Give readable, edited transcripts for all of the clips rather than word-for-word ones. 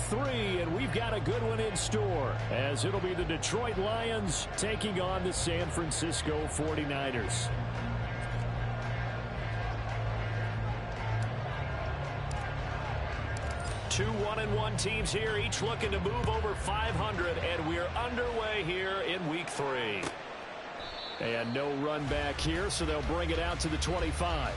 3, and we've got a good one in store, as it'll be the Detroit Lions taking on the San Francisco 49ers. Two 1-1 teams here, each looking to move over 500, and we're underway here in Week 3. And no run back here, so they'll bring it out to the 25.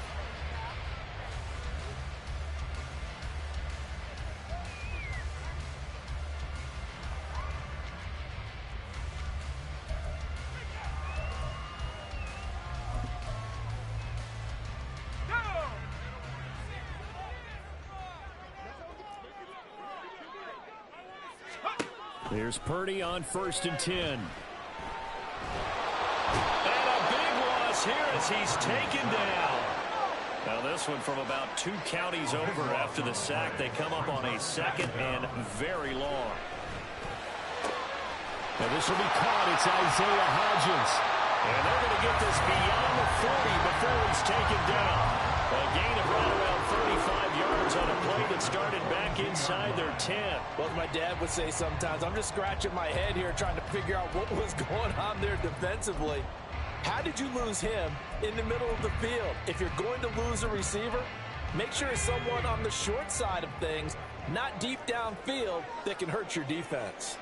There's Purdy on 1st and 10. And a big loss here as he's taken down. Now this one from about 2 counties over after the sack. They come up on a 2nd and very long. Now this will be caught. It's Isaiah Hodgins. And they're going to get this beyond the 40 before he's taken down. A gain of right around 35 yards on a play that started back inside their 10. Well, as my dad would say sometimes, I'm just scratching my head here trying to figure out what was going on there defensively. How did you lose him in the middle of the field? If you're going to lose a receiver, make sure it's someone on the short side of things, not deep downfield, that can hurt your defense.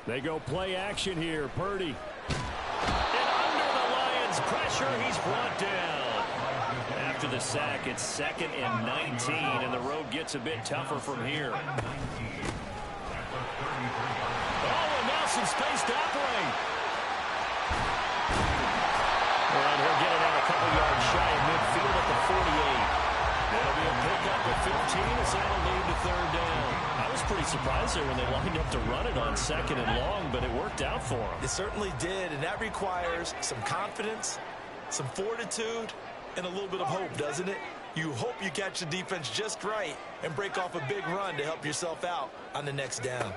They go play action here. Purdy. And under the Lions' pressure, he's brought down. After the sack, it's 2nd and 19, and the road gets a bit tougher from here. Oh, and now some space to operate. And he'll get it out a couple yards shy of midfield at the 48. That'll be a pickup at 15 as that'll lead to 3rd down. I was pretty surprised there when they lined up to run it on 2nd and long, but it worked out for them. It certainly did, and that requires some confidence, some fortitude, and a little bit of hope, doesn't it? You hope you catch the defense just right and break off a big run to help yourself out on the next down.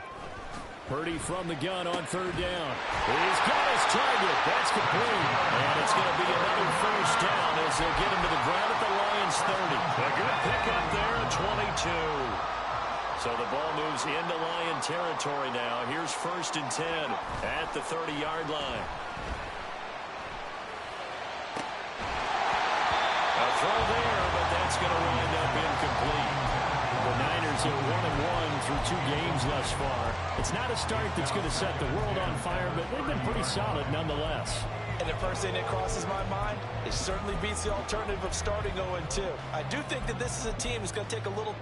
Purdy from the gun on 3rd down. He's got his target. That's complete. And it's going to be another 1st down as they'll get him to the ground at the Lions 30. A good pickup there at 22. So the ball moves into Lion territory now. Here's 1st and 10 at the 30-yard line. A throw there, but that's going to wind up incomplete. The Niners are 1-1 through 2 games thus far. It's not a start that's going to set the world on fire, but they've been pretty solid nonetheless. And the first thing that crosses my mind, it certainly beats the alternative of starting 0-2. I do think that this is a team that's going to take a little...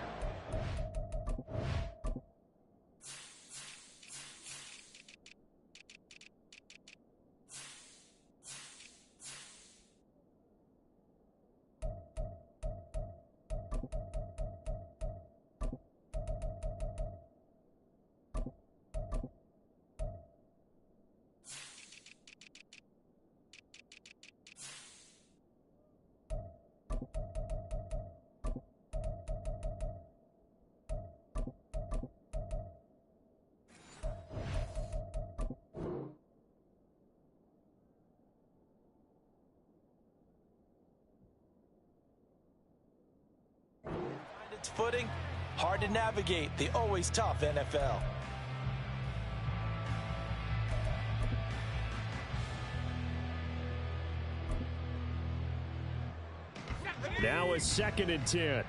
footing, hard to navigate the always tough NFL. Now a 2nd and 10.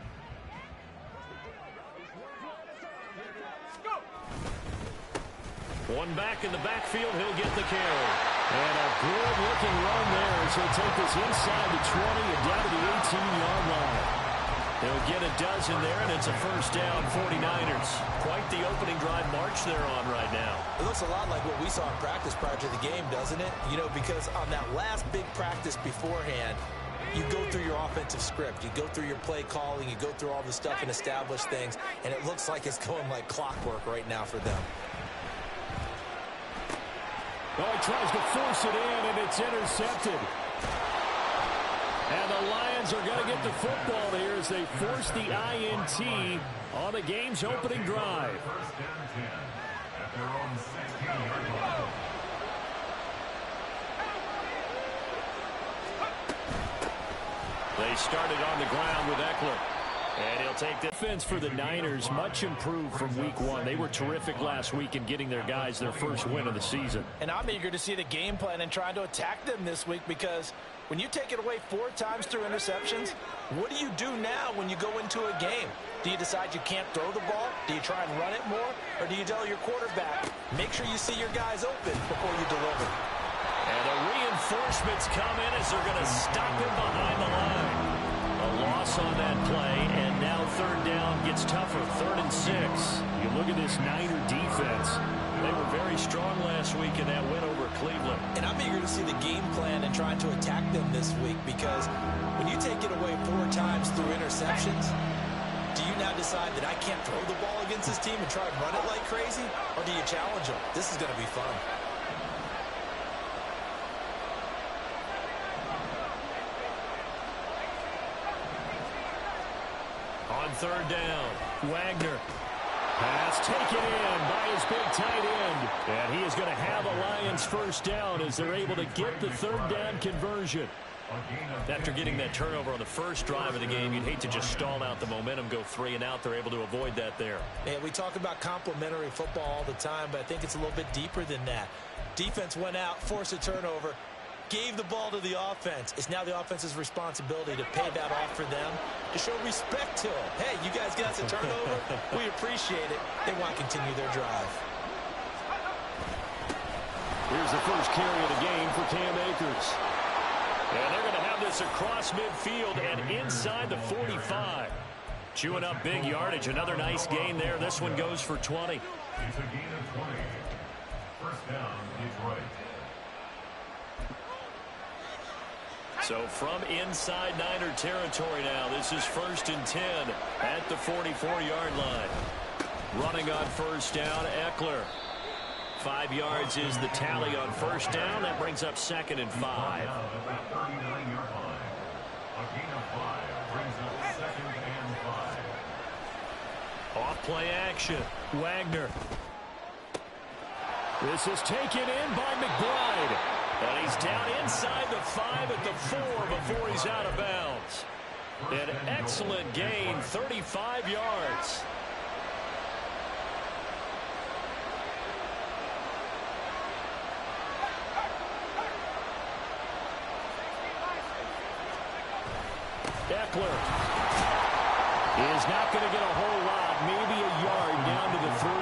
One back in the backfield, he'll get the carry. And a good-looking run there as he'll take this inside the 20 and down to the 18-yard line. They'll get a dozen there, and it's a 1st down, 49ers. Quite the opening drive march they're on right now. It looks a lot like what we saw in practice prior to the game, doesn't it? You know, because on that last big practice beforehand, you go through your offensive script. You go through your play calling. You go through all the stuff and establish things, and it looks like it's going like clockwork right now for them. Well, he tries to force it in, and it's intercepted. And the Lions are going to get the football here as they force the INT on the game's opening drive. They started on the ground with Eckler. And he'll take the defense for the Niners, much improved from week one. They were terrific last week in getting their guys their first win of the season. And I'm eager to see the game plan and trying to attack them this week, because when you take it away 4 times through interceptions, what do you do now when you go into a game? Do you decide you can't throw the ball? Do you try and run it more? Or do you tell your quarterback, make sure you see your guys open before you deliver? And the reinforcements come in as they're going to stop him behind the line. A loss on that play, and now third down gets tougher, 3rd and 6. You look at this Niner defense. They were very strong last week in that win over Cleveland. And I'm eager to see the game plan and trying to attack them this week, because when you take it away 4 times through interceptions, do you now decide that I can't throw the ball against this team and try and run it like crazy? Or do you challenge them? This is going to be fun. On third down, Wagner. Pass taken in by his big tight end. And he is going to have a Lions first down as they're able to get the third down conversion. After getting that turnover on the first drive of the game, you'd hate to just stall out the momentum, go 3 and out. They're able to avoid that there. Yeah, we talk about complementary football all the time, but I think it's a little bit deeper than that. Defense went out, forced a turnover, gave the ball to the offense. It's now the offense's responsibility to pay that off for them, to show respect to them. Hey, you guys got us a turnover. We appreciate it. They want to continue their drive. Here's the first carry of the game for Cam Akers. And they're going to have this across midfield and inside the 45. Chewing up big yardage. Another nice gain there. This one goes for 20. It's a gain of 20. First down, Detroit. So from inside Niner territory now, this is 1st and 10 at the 44-yard line. Running on first down, Eckler. 5 yards is the tally on first down. That brings up 2nd and 5. A gain of 5 brings up 2nd and 5. Off play action, Wagner. This is taken in by McBride. And he's down inside the 5 at the 4 before he's out of bounds. An excellent gain, 35 yards. Eckler is not going to get a whole lot, maybe a yard down to the 3.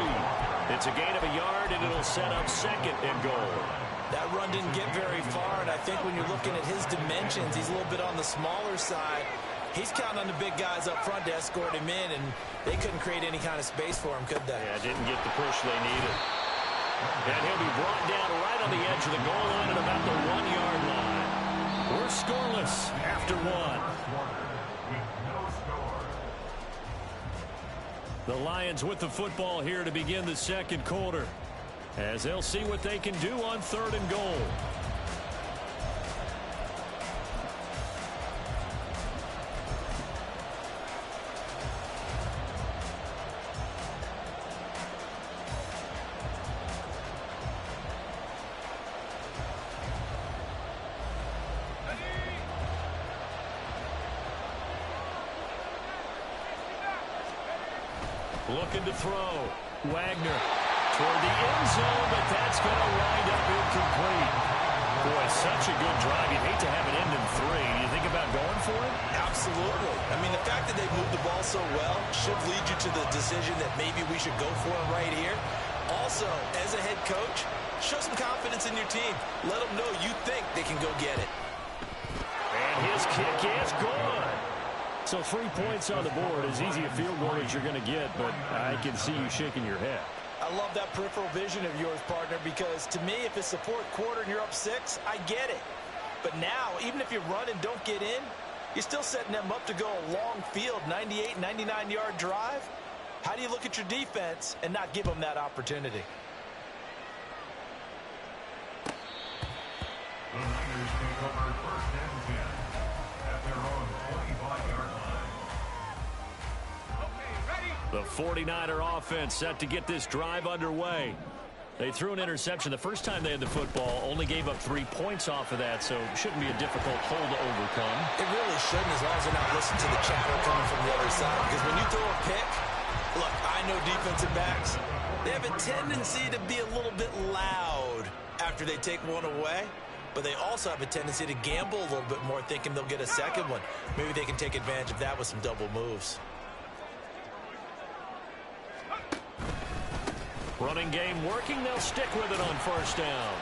It's a gain of a yard, and it'll set up 2nd and goal. That run didn't get very far, and I think when you're looking at his dimensions, he's a little bit on the smaller side. He's counting on the big guys up front to escort him in, and they couldn't create any kind of space for him, could they? Yeah, didn't get the push they needed. And he'll be brought down right on the edge of the goal line at about the 1-yard line. We're scoreless after 1. The Lions with the football here to begin the second quarter, as they'll see what they can do on 3rd and goal. Looking to throw. Wagner toward the end zone, but that's going to wind up incomplete. Boy, such a good drive. You'd hate to have it end in 3. Do you think about going for it? Absolutely. I mean, the fact that they moved the ball so well should lead you to the decision that maybe we should go for it right here. Also, as a head coach, show some confidence in your team. Let them know you think they can go get it. And his kick is good. So 3 points on the board, as easy a field goal as you're going to get, but I can see you shaking your head. I love that peripheral vision of yours, partner, because to me, if it's the 4th quarter and you're up 6, I get it. But now, even if you run and don't get in, you're still setting them up to go a long field, 98, 99-yard drive. How do you look at your defense and not give them that opportunity? The Niners take over 1st and 10 at their own 25-yard line. The 49er offense set to get this drive underway. They threw an interception the first time they had the football, only gave up 3 points off of that, so it shouldn't be a difficult hole to overcome. It really shouldn't, as long as they're not listening to the chatter coming from the other side. Because when you throw a pick, look, I know defensive backs, they have a tendency to be a little bit loud after they take one away. But they also have a tendency to gamble a little bit more, thinking they'll get a second one. Maybe they can take advantage of that with some double moves. Running game working. They'll stick with it on first down.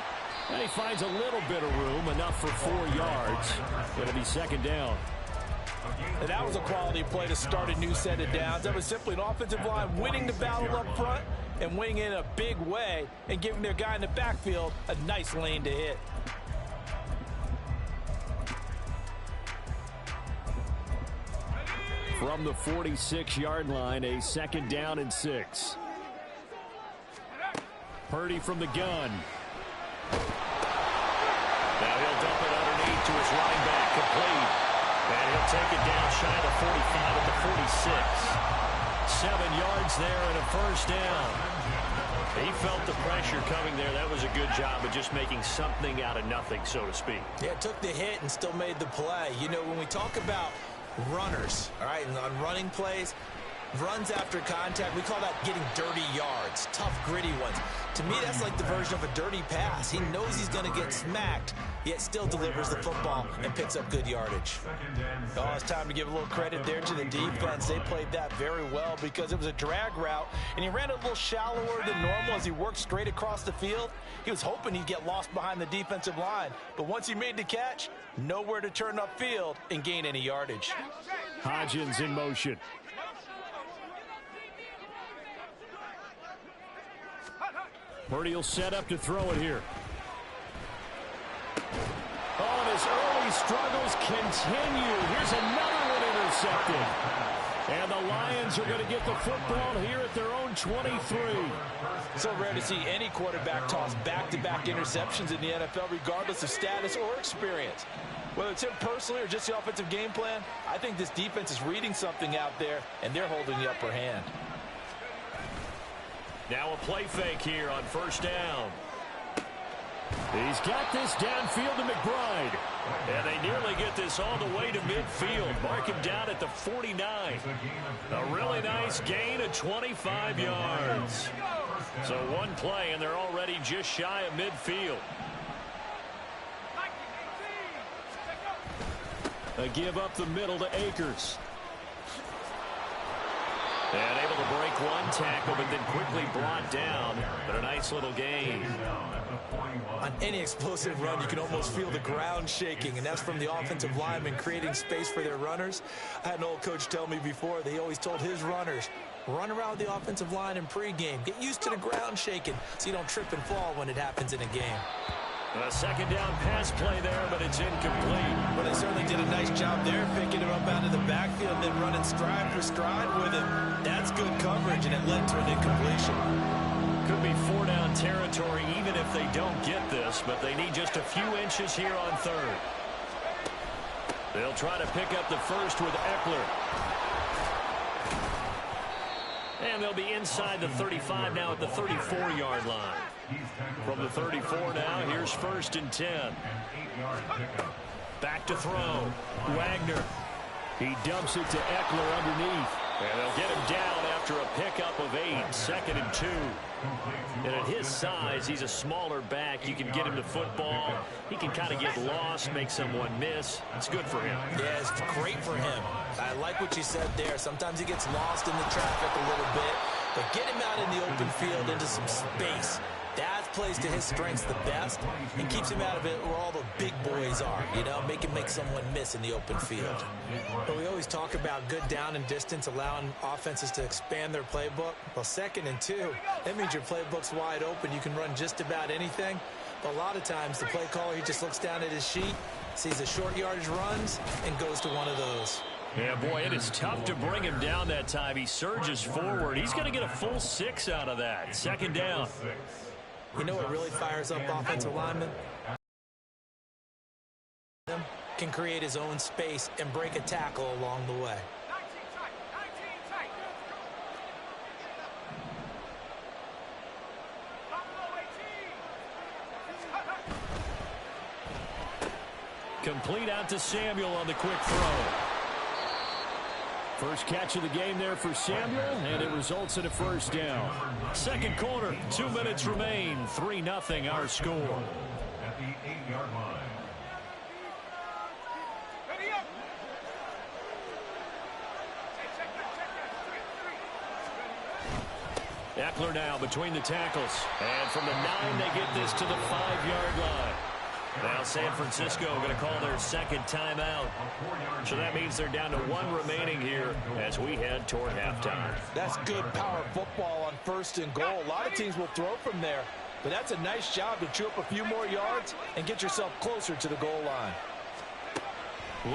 And he finds a little bit of room, enough for 4 yards. It'll be second down. And that was a quality play to start a new set of downs. That was simply an offensive line winning the battle up front and winning in a big way and giving their guy in the backfield a nice lane to hit. From the 46-yard line, a second down and 6. Purdy from the gun. Now he'll dump it underneath to his running back, complete. And he'll take it down shy of the 45 at the 46. 7 yards there and a first down. He felt the pressure coming there. That was a good job of just making something out of nothing, so to speak. Yeah, took the hit and still made the play. You know, when we talk about runners, all right, and on running plays, runs after contact, we call that getting dirty yards, tough, gritty ones. To me, that's like the version of a dirty pass. He knows he's going to get smacked, yet still delivers the football and picks up good yardage. Oh, it's time to give a little credit there to the defense. They played that very well because it was a drag route, and he ran a little shallower than normal as he worked straight across the field. He was hoping he'd get lost behind the defensive line, but once he made the catch, nowhere to turn upfield and gain any yardage. Hodgins in motion. Purdy will set up to throw it here. Oh, and his early struggles continue. Here's another one intercepted. And the Lions are going to get the football here at their own 23. So rare to see any quarterback toss back-to-back interceptions in the NFL, regardless of status or experience. Whether it's him personally or just the offensive game plan, I think this defense is reading something out there, and they're holding the upper hand. Now a play fake here on first down. He's got this downfield to McBride. And they nearly get this all the way to midfield. Mark him down at the 49. A really nice gain of 25 yards. So one play, and they're already just shy of midfield. A give up the middle to Akers. And able to break one tackle, but then quickly brought down. But a nice little gain. On any explosive run, you can almost feel the ground shaking, and that's from the offensive linemen creating space for their runners. I had an old coach tell me before, they always told his runners, run around the offensive line in pregame. Get used to the ground shaking so you don't trip and fall when it happens in a game. A second down pass play there, but it's incomplete. Well, they certainly did a nice job there, picking him up out of the backfield and then running stride for stride with him. That's good coverage, and it led to an incompletion. Could be 4-down territory even if they don't get this, but they need just a few inches here on third. They'll try to pick up the first with Eckler. And they'll be inside the 35 now at the 34-yard line. From the 34 now, here's first and 10. Back to throw. Wagner. He dumps it to Eckler underneath. And they'll get him down after a pickup of 8. Second and 2. And at his size, he's a smaller back. You can get him to football. He can kind of get lost, make someone miss. It's good for him. Yeah, it's great for him. I like what you said there. Sometimes he gets lost in the traffic a little bit. But get him out in the open field into some space. That plays to his strengths the best and keeps him out of it where all the big boys are, you know, make someone miss in the open field. But we always talk about good down and distance, allowing offenses to expand their playbook. Well, second and 2, that means your playbook's wide open. You can run just about anything. But a lot of times the play caller, he just looks down at his sheet, sees the short yardage runs, and goes to one of those. Yeah, boy, it is tough to bring him down that time. He surges forward. He's going to get a full 6 out of that. Second down. You know what really fires up offensive linemen? Can create his own space and break a tackle along the way. Complete out to Samuel on the quick throw. First catch of the game there for Samuel, and it results in a first down. Second quarter, 2 minutes remain. 3-0 our score. At the 8-yard line. Eckler now between the tackles. And from the 9, they get this to the 5-yard line. Now San Francisco going to call their second timeout. So that means they're down to 1 remaining here as we head toward halftime. That's good power football on 1st and goal. A lot of teams will throw from there, but that's a nice job to chew up a few more yards and get yourself closer to the goal line.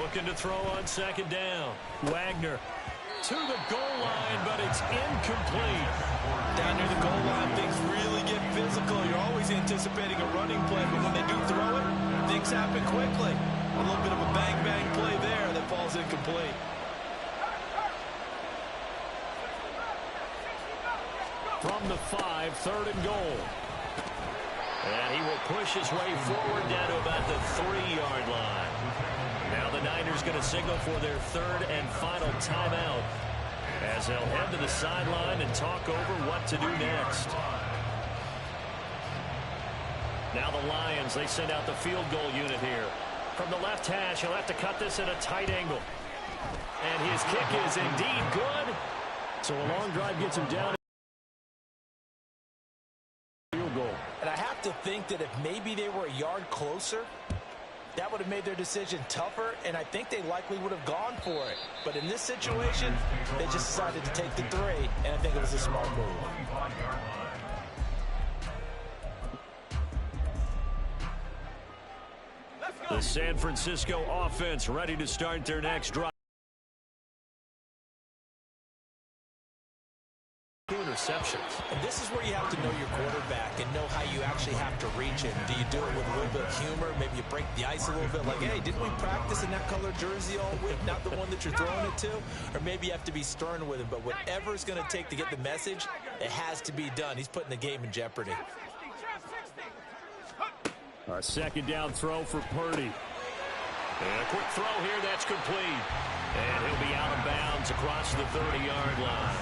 Looking to throw on 2nd down. Wagner to the goal line, but it's incomplete. Down near the goal line, things really get physical. You're always anticipating a running play, but when they do throw it, things happen quickly. A little bit of a bang-bang play there that falls incomplete. From the 5, 3rd and goal. And he will push his way forward down to about the 3-yard line. Now the Niners going to signal for their 3rd and final timeout as they'll head to the sideline and talk over what to do next. Now the Lions, they send out the field goal unit here. From the left hash, he'll have to cut this at a tight angle. And his kick is indeed good. So a long drive gets him down. Field goal. And I have to think that if maybe they were a yard closer, that would have made their decision tougher, and I think they likely would have gone for it. But in this situation, they just decided to take the 3, and I think it was a smart move. The San Francisco offense ready to start their next drive. Interceptions. And this is where you have to know your quarterback and know how you actually have to reach him. Do you do it with a little bit of humor? Maybe you break the ice a little bit like, hey, didn't we practice in that color jersey all week? Not the one that you're throwing it to? Or maybe you have to be stern with him. But whatever it's going to take to get the message, it has to be done. He's putting the game in jeopardy. A 2nd down throw for Purdy. And a quick throw here, that's complete. And he'll be out of bounds across the 30-yard line.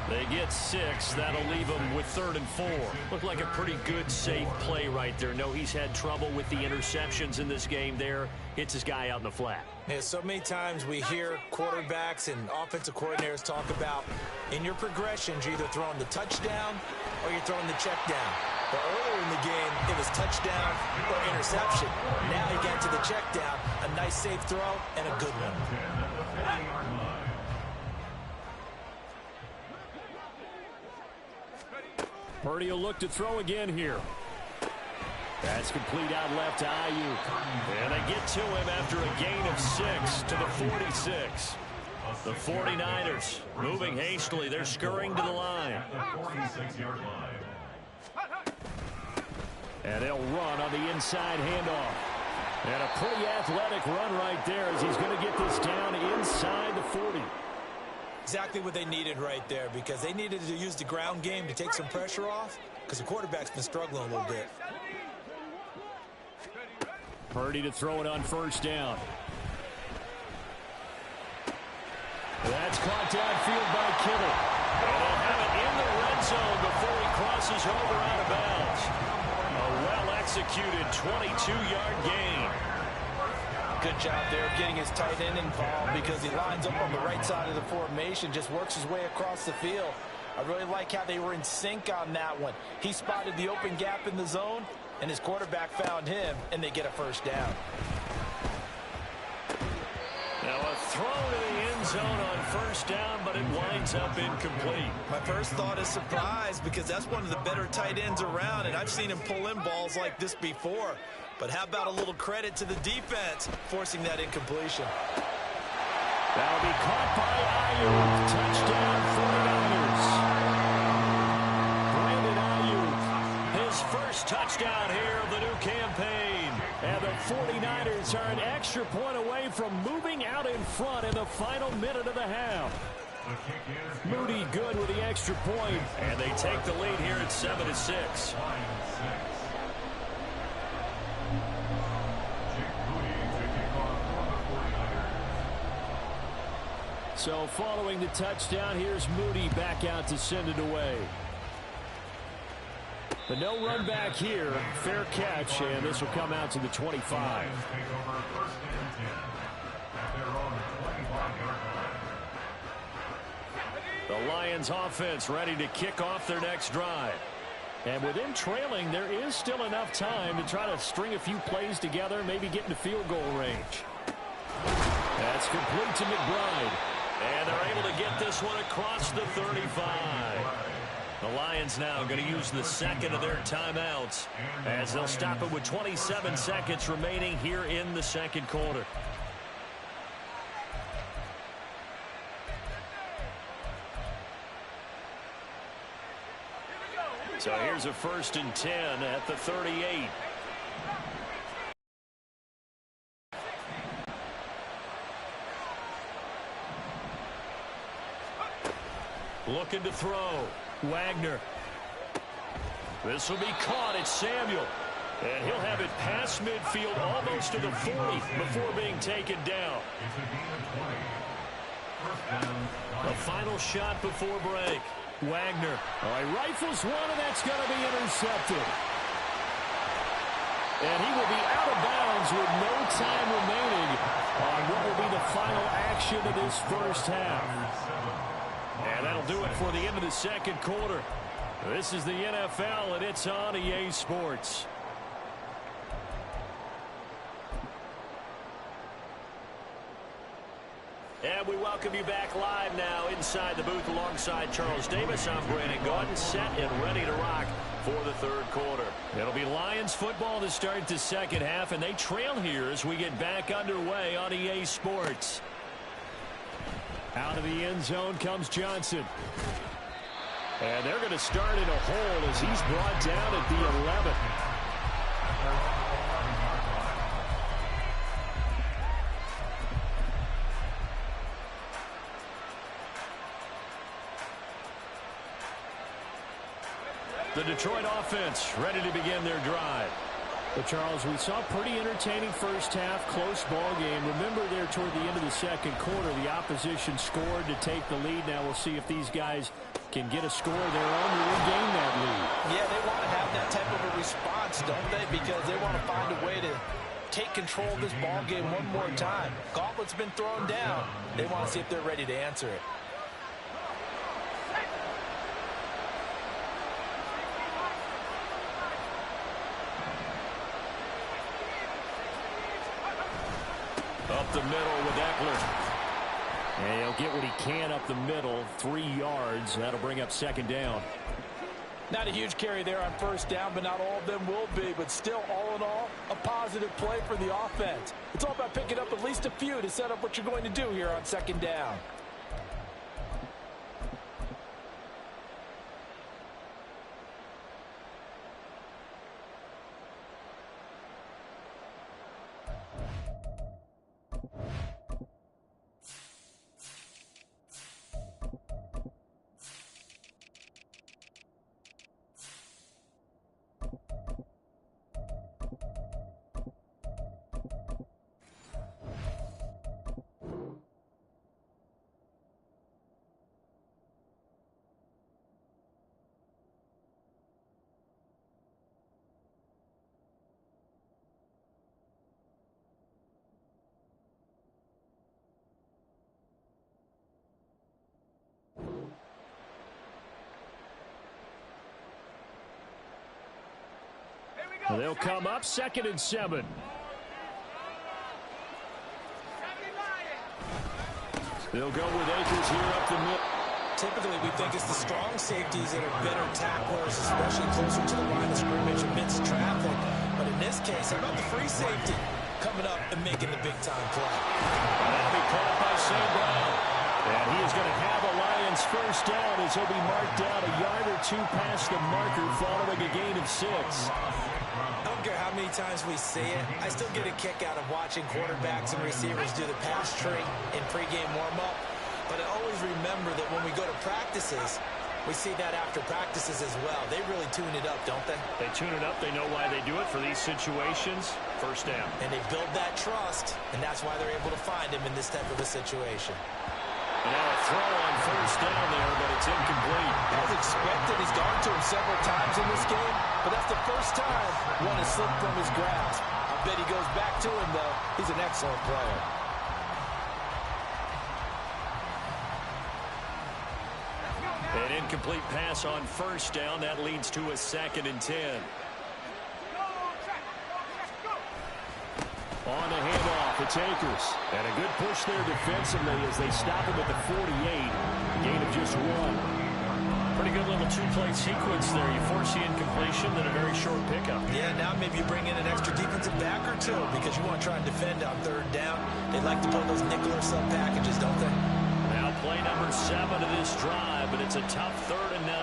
They get 6. That'll leave them with 3rd and 4. Looked like a pretty good, safe play right there. No, he's had trouble with the interceptions in this game there. Hits his guy out in the flat. Yeah, so many times we hear quarterbacks and offensive coordinators talk about in your progressions, you're either throwing the touchdown or you're throwing the check down. But earlier in the game, it was touchdown or interception. Now he got to the check down, a nice safe throw, and a good one. Purdy will look to throw again here. That's complete out left to Ayuk. And they get to him after a gain of 6 to the 46. The 49ers moving hastily. They're scurrying to the line. And they'll run on the inside handoff. And a pretty athletic run right there as he's going to get this down inside the 40. Exactly what they needed right there, because they needed to use the ground game to take some pressure off, because the quarterback's been struggling a little bit. Purdy to throw it on 1st down. That's caught downfield by Kittle. And they'll have it in the red zone before he crosses over out of bounds. A well-executed 22-yard gain. Good job there of getting his tight end involved, because he lines up on the right side of the formation, just works his way across the field. I really like how they were in sync on that one. He spotted the open gap in the zone, and his quarterback found him, and they get a 1st down. Now a throw to the end zone on 1st down, but it winds up incomplete. My first thought is surprise, because that's one of the better tight ends around, and I've seen him pull in balls like this before. But how about a little credit to the defense forcing that incompletion? That'll be caught by Ayuk. Touchdown 49ers. Brandon Ayuk, his first touchdown here of the new campaign. And the 49ers are an extra point away from moving out in front in the final minute of the half. Moody good with the extra point, and they take the lead here at 7-6. So following the touchdown, here's Moody back out to send it away. But no run back here. Fair catch, and this will come out to the 25. The Lions offense ready to kick off their next drive. And with them trailing, there is still enough time to try to string a few plays together, maybe get into field goal range. That's complete to McBride. And they're able to get this one across the 35. The Lions now going to use the second of their timeouts as they'll stop it with 27 seconds remaining here in the second quarter. So here's a 1st and 10 at the 38. Looking to throw. Wagner. This will be caught. It's Samuel. And he'll have it past midfield almost to the 40 before being taken down. The final shot before break. Wagner. Rifles one, and that's going to be intercepted. And he will be out of bounds with no time remaining on what will be the final action of this first half. And that'll do it for the end of the second quarter. This is the NFL, and it's on EA Sports. And we welcome you back live now inside the booth alongside Charles Davis. I'm Brandon Gaudin, set and ready to rock for the third quarter. It'll be Lions football to start the second half, and they trail here as we get back underway on EA Sports. Out of the end zone comes Johnson. And they're going to start in a hole as he's brought down at the 11. The Detroit offense ready to begin their drive. But, Charles, we saw a pretty entertaining first half, close ball game. Remember there toward the end of the second quarter, the opposition scored to take the lead. Now we'll see if these guys can get a score of their own to regain that lead. Yeah, they want to have that type of a response, don't they? Because they want to find a way to take control of this ball game one more time. Gauntlet's been thrown down. They want to see if they're ready to answer it. Up the middle with Eckler. And he'll get what he can up the middle, 3 yards. That'll bring up second down. Not a huge carry there on first down, but not all of them will be. But still, all in all, a positive play for the offense. It's all about picking up at least a few to set up what you're going to do here on second down. They'll come up 2nd and 7. They'll go with Akers here up the middle. Typically, we think it's the strong safeties that are better tacklers, especially closer to the line of scrimmage amidst traffic. But in this case, how about the free safety coming up and making the big-time play? That'll be caught by St. Brown. And he is going to have a Lions first down as he'll be marked down a yard or two past the marker following a gain of 6. I don't care how many times we see it. I still get a kick out of watching quarterbacks and receivers do the pass tree in pregame warm-up. But I always remember that when we go to practices, we see that after practices as well. They really tune it up, don't they? They tune it up. They know why they do it for these situations. First down. And they build that trust, and that's why they're able to find him in this type of a situation. And now a throw on first down there, but it's incomplete. As expected, he's gone to him several times in this game, but that's the first time one has slipped from his grasp. I bet he goes back to him, though. He's an excellent player. An incomplete pass on first down. That leads to a 2nd and 10. On the handoff, it's Akers. And a good push there defensively as they stop him at the 48. Gain of just 1. Pretty good little two-play sequence there. You force the incompletion, then a very short pickup. Yeah, now maybe you bring in an extra defensive back or two because you want to try and defend on 3rd down. They like to put those nickel or sub packages, don't they? Now play number 7 of this drive, but it's a tough 3rd and 9.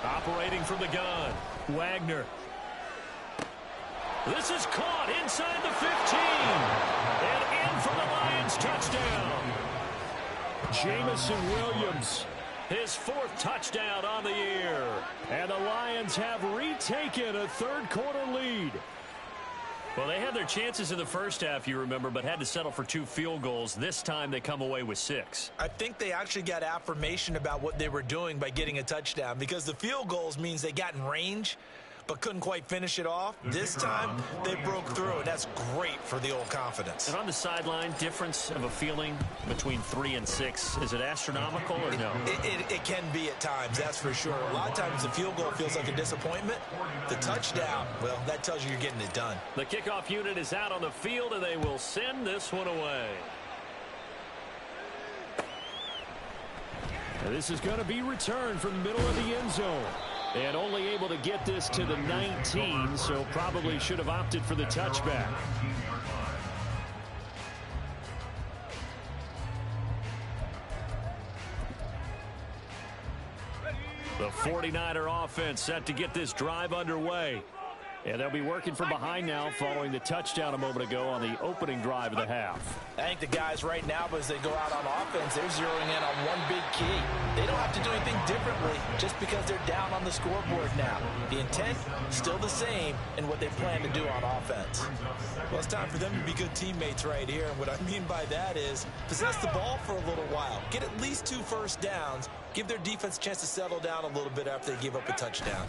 Operating from the gun, Wagner. This is caught inside the 15. And in for the Lions touchdown. Jamison Williams, his 4th touchdown on the year. And the Lions have retaken a 3rd quarter lead. Well, they had their chances in the first half, you remember, but had to settle for 2 field goals. This time they come away with 6. I think they actually got affirmation about what they were doing by getting a touchdown because the field goals means they got in range but couldn't quite finish it off. This time, they broke through, and that's great for the old confidence. And on the sideline, difference of a feeling between 3 and 6, is it astronomical or no? It can be at times, that's for sure. A lot of times the field goal feels like a disappointment. The touchdown, well, that tells you you're getting it done. The kickoff unit is out on the field, and they will send this one away. And this is going to be returned from the middle of the end zone. And only able to get this to the 19, so probably should have opted for the touchback. The 49er offense set to get this drive underway. And they'll be working from behind now following the touchdown a moment ago on the opening drive of the half. I think the guys right now, as they go out on offense, they're zeroing in on one big key. They don't have to do anything differently just because they're down on the scoreboard now. The intent, still the same in what they plan to do on offense. Well, it's time for them to be good teammates right here. And what I mean by that is possess the ball for a little while. Get at least 2 first downs. Give their defense a chance to settle down a little bit after they give up a touchdown.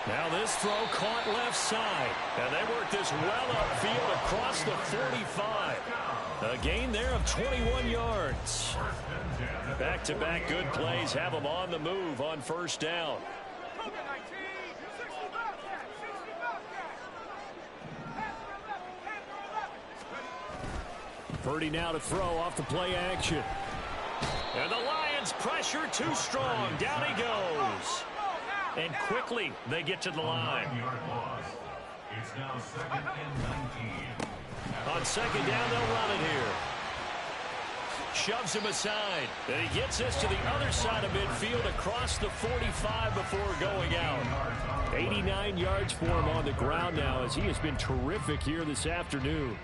Now this throw caught left side. And they work this well upfield across the 45. A gain there of 21 yards. Back-to-back good plays have them on the move on first down. Purdy now to throw off the play action. And the Lions pressure too strong. Down he goes. And quickly they get to the line. It's now 2nd and 19. On 2nd down, they'll run it here. Shoves him aside. And he gets this to the other side of midfield across the 45 before going out. 89 yards for him on the ground now as he has been terrific here this afternoon.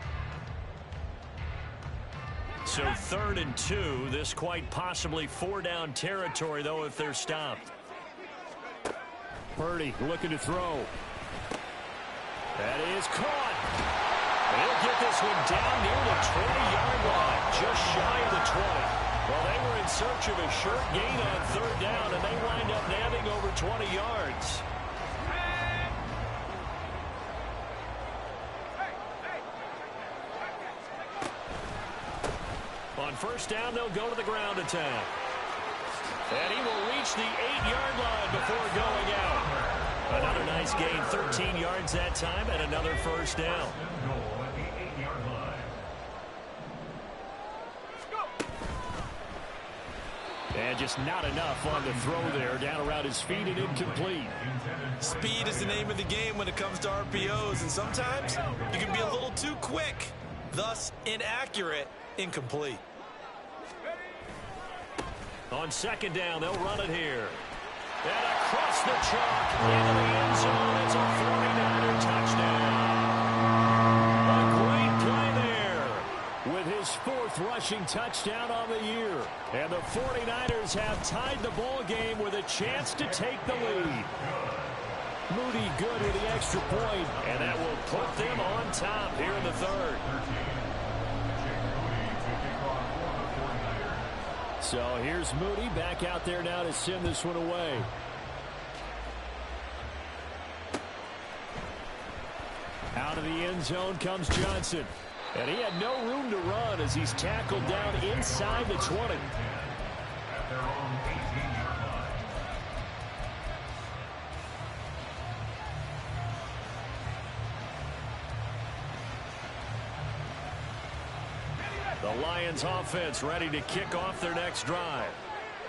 So 3rd and 2. This quite possibly 4-down territory, though, if they're stopped. Purdy looking to throw. That is caught. They'll get this one down near the 20-yard line, just shy of the 20. Well, they were in search of a short gain on 3rd down, and they wind up nabbing over 20 yards. On first down, they'll go to the ground attack. And he will reach the 8-yard line before going out. Another nice gain, 13 yards that time, and another first down. And just not enough on the throw there, down around his feet and incomplete. Speed is the name of the game when it comes to RPOs, and sometimes you can be a little too quick, thus inaccurate, incomplete. On 2nd down, they'll run it here. And across the chalk into the end zone. It's a 49er touchdown. A great play there with his 4th rushing rushing touchdown on the year. And the 49ers have tied the ball game with a chance to take the lead. Moody good with the extra point, and that will put them on top here in the third. So here's Moody back out there now to send this one away. Out of the end zone comes Johnson. And he had no room to run as he's tackled down inside the 20. At their own 18-yard line. The Lions offense ready to kick off their next drive.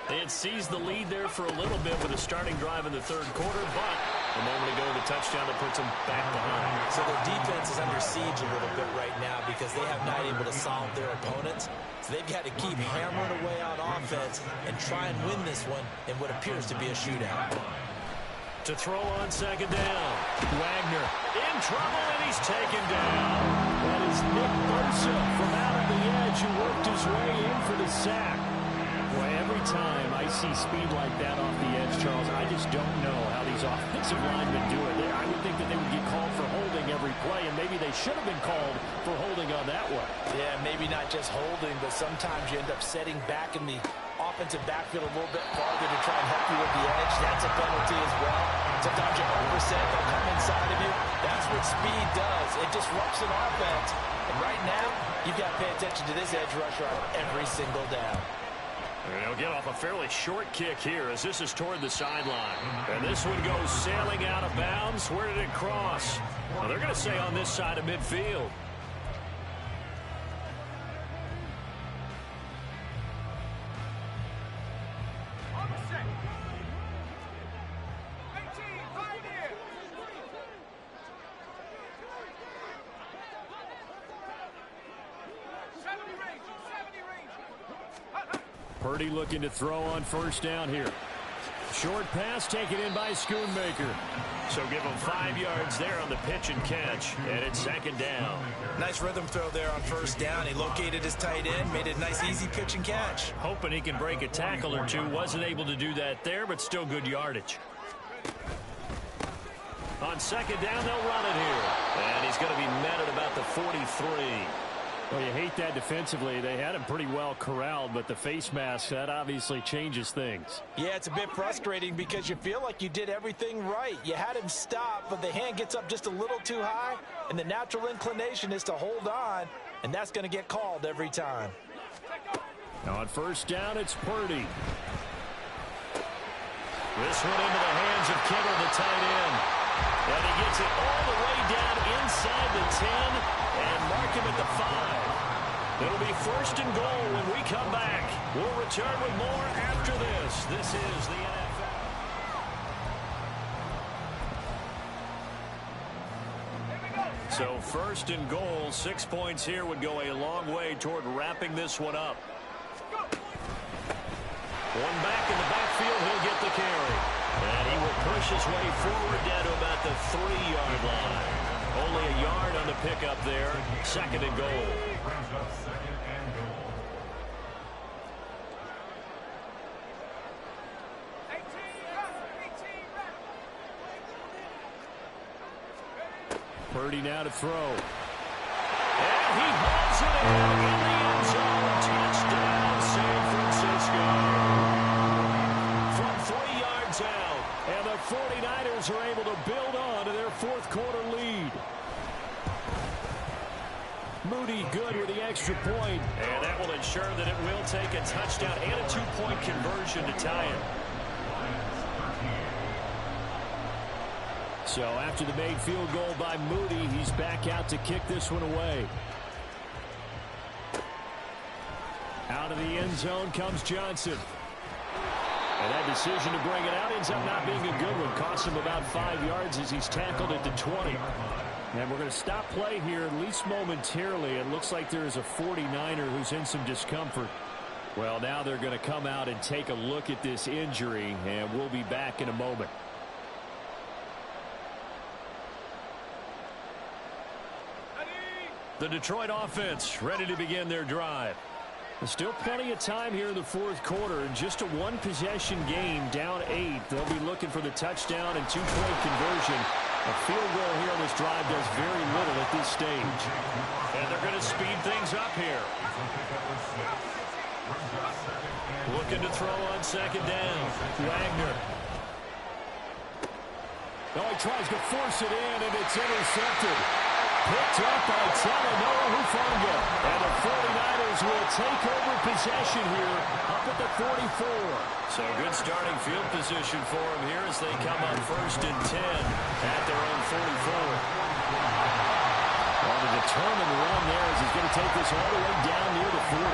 They had seized the lead there for a little bit with a starting drive in the third quarter, but a moment ago the touchdown that puts them back behind. So their defense is under siege a little bit right now because they have not able to solve their opponents. So they've got to keep hammering away on offense and try and win this one in what appears to be a shootout. To throw on second down. Wagner in trouble, and he's taken down. That is Nick Bosa from out on the edge who worked his way in for the sack. Boy, every time I see speed like that off the edge, Charles, I just don't know how these offensive linemen do it. I would think that they would get called for holding every play, and maybe they should have been called for holding on that one. Yeah, maybe not just holding, but sometimes you end up setting back in the offensive backfield a little bit farther to try and help you with the edge. That's a penalty as well. Sometimes you overset, they'll come inside of you. That's what speed does. It disrupts an offense. And right now, you've got to pay attention to this edge rusher on every single down. And he'll get off a fairly short kick here as this is toward the sideline. And this one goes sailing out of bounds. Where did it cross? Well, they're going to say on this side of midfield. Purdy looking to throw on first down here. Short pass taken in by Schoonmaker. So give him 5 yards there on the pitch and catch. And it's second down. Nice rhythm throw there on first down. He located his tight end, made it a nice easy pitch and catch. Hoping he can break a tackle or two. Wasn't able to do that there, but still good yardage. On second down, they'll run it here. And he's going to be met at about the 43. Well, you hate that defensively. They had him pretty well corralled, but the face mask, that obviously changes things. Yeah, it's a bit frustrating because you feel like you did everything right. You had him stop, but the hand gets up just a little too high, and the natural inclination is to hold on, and that's going to get called every time. Now on first down, it's Purdy. This one into the hands of Kittle, the tight end. And he gets it all the way down inside the 10 and mark him at the 5. It'll be first and goal when we come back. We'll return with more after this. This is the NFL. So first and goal, 6 points here would go a long way toward wrapping this one up. One back in the backfield, he'll get the carry. And he will push his way forward down to about the 3-yard line. Only a yard on the pickup there. Second and goal. Brings up second and goal. Purdy now to throw. And he hauls it in the end zone. Touchdown, San Francisco. From 3 yards out. And the 49ers are able to build on to their fourth quarter lead. Moody good with the extra point. And that will ensure that it will take a touchdown and a 2-point conversion to tie it. So after the made field goal by Moody, he's back out to kick this one away. Out of the end zone comes Johnson. And that decision to bring it out ends up not being a good one. Cost him about 5 yards as he's tackled at the 20. And we're going to stop play here, at least momentarily. It looks like there is a 49er who's in some discomfort. Well, now they're going to come out and take a look at this injury, and we'll be back in a moment. The Detroit offense ready to begin their drive. Still plenty of time here in the fourth quarter. In just a one-possession game, down 8. They'll be looking for the touchdown and two-point conversion. A field goal here on this drive does very little at this stage. And they're going to speed things up here. Looking to throw on second down. Wagner. Oh, he tries to force it in, and it's intercepted. Picked up by Talanoa Hufanga. And the 49ers will take over possession here up at the 44. So good starting field position for them here as they come up 1st and 10 at their own 44. Well, the determined run there as he's going to take this all the way down near the 40.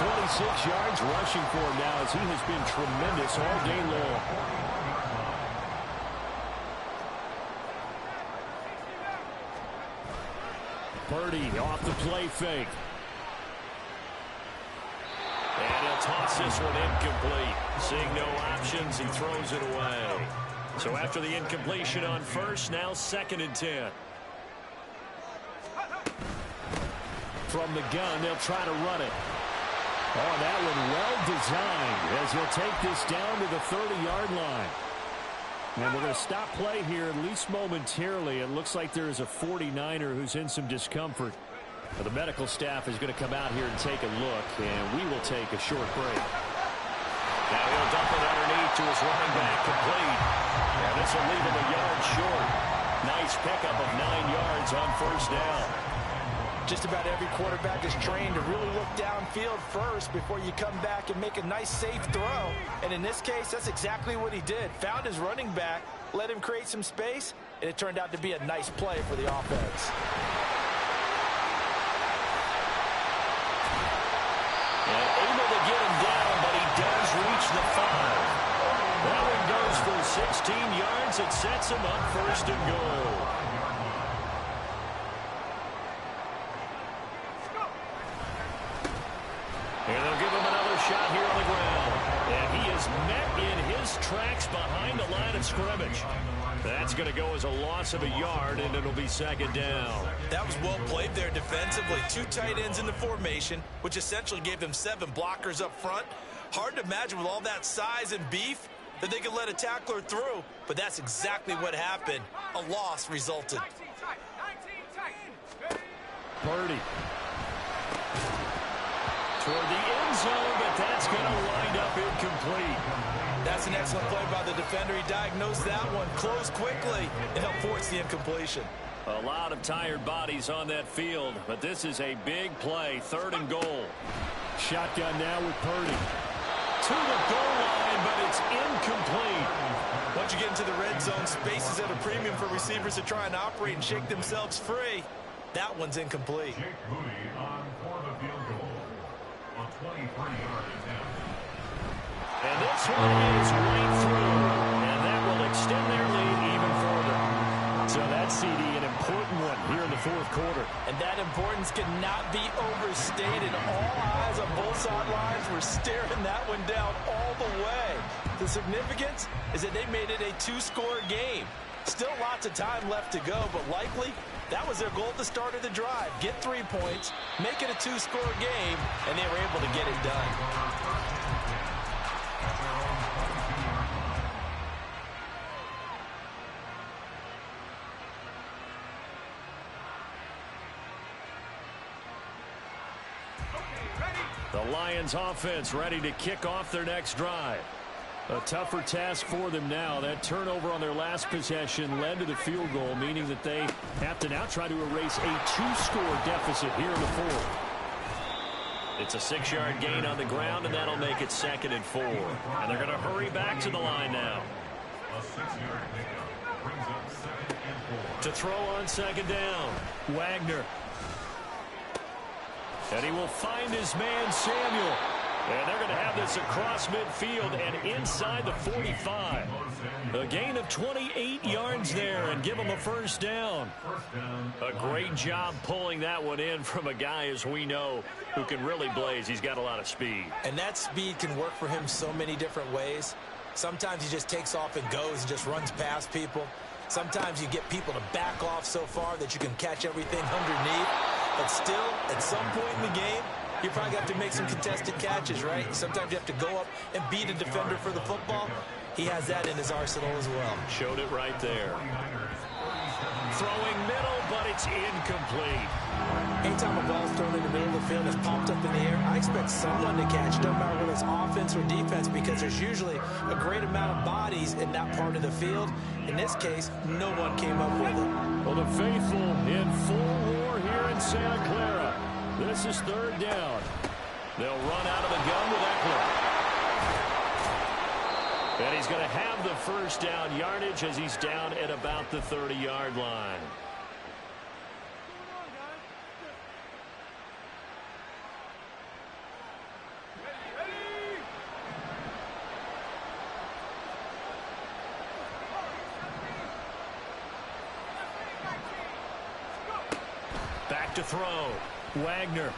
126 yards rushing for him now as he has been tremendous all day long. Purdy off the play fake. And he'll toss this one incomplete. Seeing no options, he throws it away. So after the incompletion on first, now 2nd and 10. From the gun, they'll try to run it. Oh, that one well designed as he'll take this down to the 30-yard line. And we're going to stop play here, at least momentarily. It looks like there is a 49er who's in some discomfort. The medical staff is going to come out here and take a look, and we will take a short break. Now he'll dump it underneath to his running back, complete. And this will leave him a yard short. Nice pickup of 9 yards on first down. Just about every quarterback is trained to really look downfield first before you come back and make a nice, safe throw. And in this case, that's exactly what he did. Found his running back, let him create some space, and it turned out to be a nice play for the offense. And able to get him down, but he does reach the 5. That one goes for 16 yards. It sets him up 1st and goal. And they'll give him another shot here on the ground. And he is met in his tracks behind the line of scrimmage. That's going to go as a loss of a yard, and it'll be 2nd down. That was well played there defensively. 2 tight ends in the formation, which essentially gave them 7 blockers up front. Hard to imagine with all that size and beef that they could let a tackler through, but that's exactly what happened. A loss resulted. Purdy. Toward the end zone, but that's going to wind up incomplete. That's an excellent play by the defender. He diagnosed that one, closed quickly, and helped force the incompletion. A lot of tired bodies on that field, but this is a big play, 3rd and goal. Shotgun now with Purdy. To the goal line, but it's incomplete. Once you get into the red zone, space is at a premium for receivers to try and operate and shake themselves free. That one's incomplete. Jake Moody on for the field goal. A 23-yard attempt. And this one is right through. And that will extend their lead even further. So that's, CD, an important one here in the fourth quarter. And that importance cannot be overstated. All eyes on both sidelines were staring that one down all the way. The significance is that they made it a 2-score game. Still lots of time left to go, but likely that was their goal at the start of the drive. Get 3 points, make it a 2-score game, and they were able to get it done. The Lions offense ready to kick off their next drive. A tougher task for them now. That turnover on their last possession led to the field goal, meaning that they have to now try to erase a 2-score deficit here in the fourth. It's a 6-yard gain on the ground, and that'll make it 2nd and 4. And they're going to hurry back to the line now. A 6-yard pickup brings up 2nd and 4. To throw on second down, Wagner. And he will find his man, Samuel. And they're going to have this across midfield and inside the 45. A gain of 28 yards there and give him a first down. A great job pulling that one in from a guy, as we know, who can really blaze. He's got a lot of speed. And that speed can work for him so many different ways. Sometimes he just takes off and goes and just runs past people. Sometimes you get people to back off so far that you can catch everything underneath. But still, at some point in the game, you probably have to make some contested catches, right? Sometimes you have to go up and beat a defender for the football. He has that in his arsenal as well. Showed it right there. Throwing middle, but it's incomplete. Anytime a ball's thrown in the middle of the field, it's popped up in the air, I expect someone to catch, no matter whether it's offense or defense, because there's usually a great amount of bodies in that part of the field. In this case, no one came up with it. Well, the faithful in full roar here in Santa Clara. This is third down. They'll run out of the gun with Eckler. And he's going to have the first down yardage as he's down at about the 30-yard line. Back to throw. Wagner.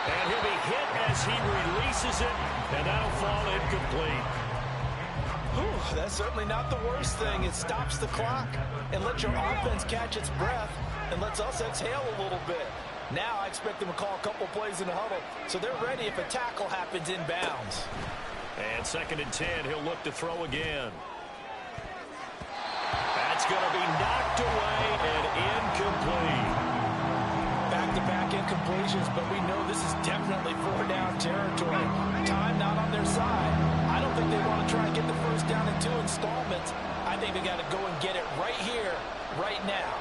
And he'll be hit as he releases it, and that'll fall incomplete. Ooh, that's certainly not the worst thing. It stops the clock and lets your offense catch its breath and lets us exhale a little bit. Now I expect them to call a couple plays in the huddle, so they're ready if a tackle happens inbounds. And 2nd and 10, he'll look to throw again. That's going to be knocked away and incomplete. Back-to-back incompletions, but we know this is definitely 4-down territory. Time not on their side. I don't think they want to try and get the first down in 2 installments. I think they got to go and get it right here, right now.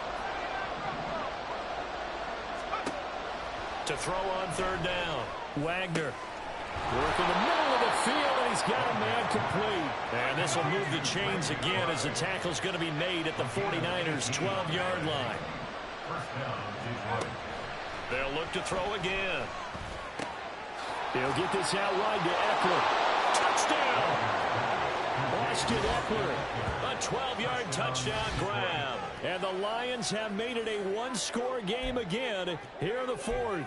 To throw on 3rd down, Wagner. Work in the middle of the field, and he's got a man complete. And this will move the chains again as the tackle's going to be made at the 49ers' 12-yard line. They'll look to throw again. He'll get this out wide to Eckler. Touchdown! Austin Eckler. A 12-yard touchdown grab. And the Lions have made it a one-score game again here in the 4th.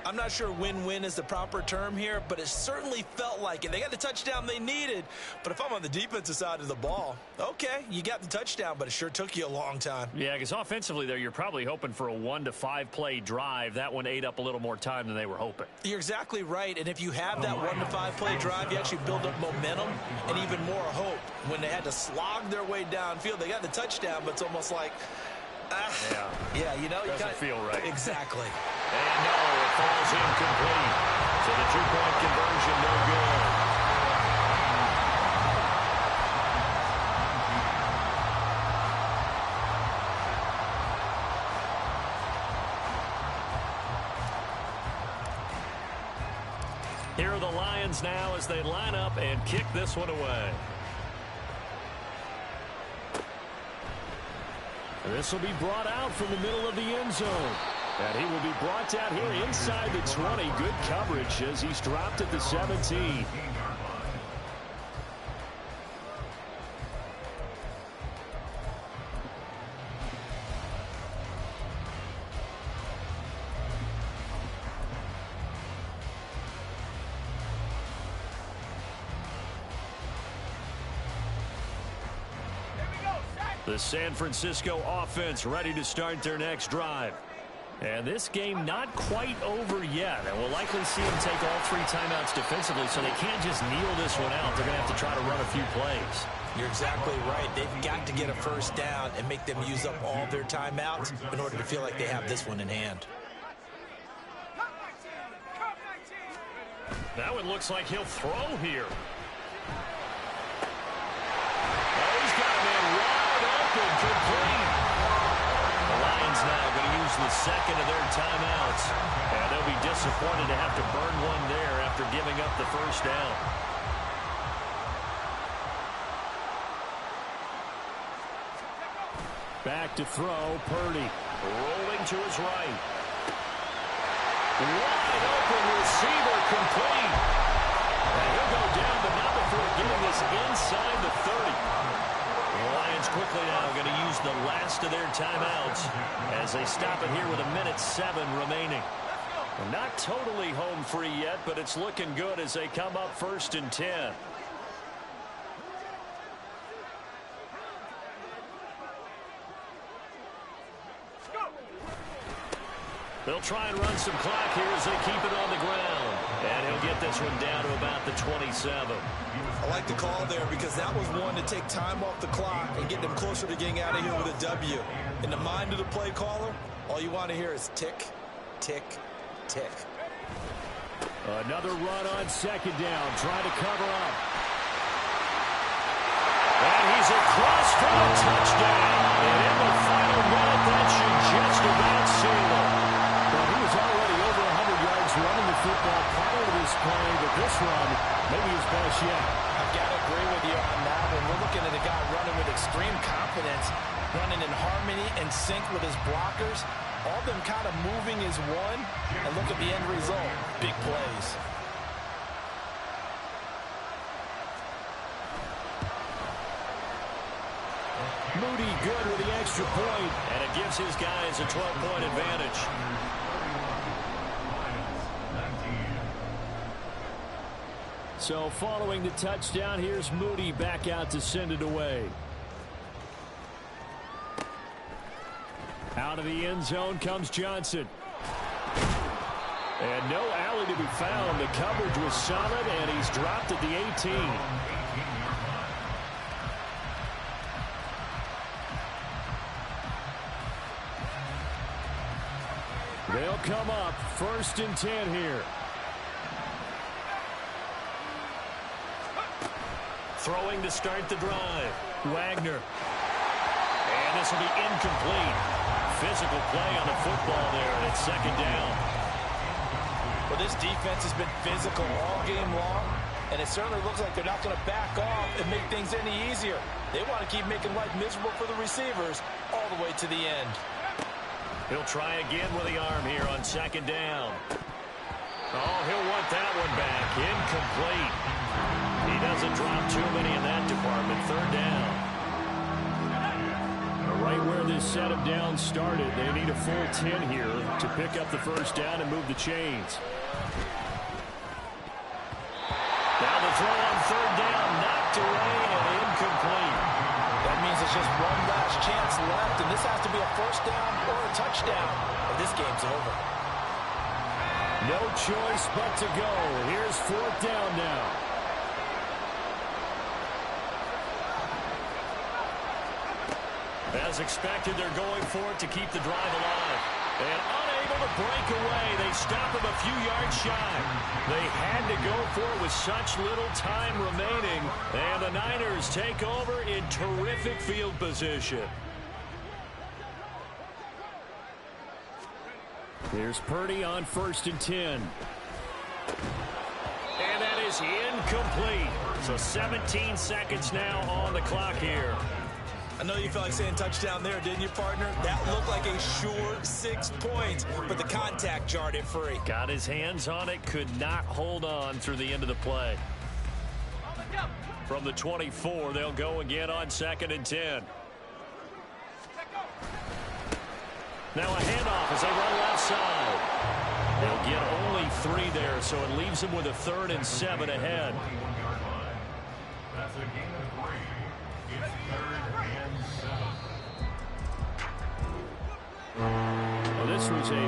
I'm not sure win-win is the proper term here, but it certainly felt like it. They got the touchdown they needed, but if I'm on the defensive side of the ball, okay, you got the touchdown, but it sure took you a long time. Yeah, because offensively there, you're probably hoping for a 1 to 5 play drive. That one ate up a little more time than they were hoping. You're exactly right, and if you have that 1 to 5 play drive, you actually build up momentum and even more hope. When they had to slog their way downfield, they got the touchdown, but it's almost like, yeah, you know, doesn't feel right. Exactly. And no, it falls incomplete. So the 2-point conversion, no good. Here are the Lions now as they line up and kick this one away. This will be brought out from the middle of the end zone. And he will be brought down here inside the 20. Good coverage as he's dropped at the 17. The San Francisco offense ready to start their next drive. And this game not quite over yet. And we'll likely see them take all 3 timeouts defensively, so they can't just kneel this one out. They're going to have to try to run a few plays. You're exactly right. They've got to get a first down and make them use up all their timeouts in order to feel like they have this one in hand. That one looks like he'll throw here. Complete. The Lions now going to use the second of their timeouts. And they'll be disappointed to have to burn one there after giving up the first down. Back to throw, Purdy. Rolling to his right. Wide open receiver, complete. And he'll go down, but not before getting this inside the 30. The Lions quickly now going to use the last of their timeouts as they stop it here with 1:07 remaining. We're not totally home free yet, but it's looking good as they come up 1st and 10. They'll try and run some clock here as they keep it on the ground. And he'll get this one down to about the 27. I like the call there because that was one to take time off the clock and get them closer to getting out of here with a W. In the mind of the play caller, all you want to hear is tick, tick, tick. Another run on second down. Trying to cover up. And he's across for a touchdown. And in the final minute, that should just about seal it. Well, he was already over 100 yards running the football prior to this play, but this run may be his best yet. I've got to agree with you on that one. We're looking at a guy running with extreme confidence, running in harmony and sync with his blockers. All them kind of moving as one, and look at the end result. Big plays. Moody good with the extra point, and it gives his guys a 12-point advantage. So following the touchdown, here's Moody back out to send it away. Out of the end zone comes Johnson. And no alley to be found. The coverage was solid, and he's dropped at the 18. They'll come up 1st and 10 here. Throwing to start the drive. Wagner. And this will be incomplete. Physical play on the football there, and it's 2nd down. Well, this defense has been physical all game long, and it certainly looks like they're not going to back off and make things any easier. They want to keep making life miserable for the receivers all the way to the end. He'll try again with the arm here on 2nd down. Oh, he'll want that one back. Incomplete. He doesn't drop too many in that department. 3rd down. Right where this set of downs started, they need a full 10 here to pick up the 1st down and move the chains. Now the throw on 3rd down, knocked away and incomplete. That means it's just one last chance left, and this has to be a 1st down or a touchdown, or this game's over. No choice but to go. Here's 4th down now. As expected, they're going for it to keep the drive alive. And unable to break away, they stop him a few yards shy. They had to go for it with such little time remaining. And the Niners take over in terrific field position. Here's Purdy on 1st and 10. And that is incomplete. So 17 seconds now on the clock here. I know you felt like saying touchdown there, didn't you, partner? That looked like a sure 6 points, but the contact jarred it free. Got his hands on it, could not hold on through the end of the play. From the 24, they'll go again on 2nd and 10. Now a handoff as they run left side. They'll get only 3 there, so it leaves them with a 3rd and 7 ahead. That's a gain of 3. It's 3rd and 7. Well, this was a very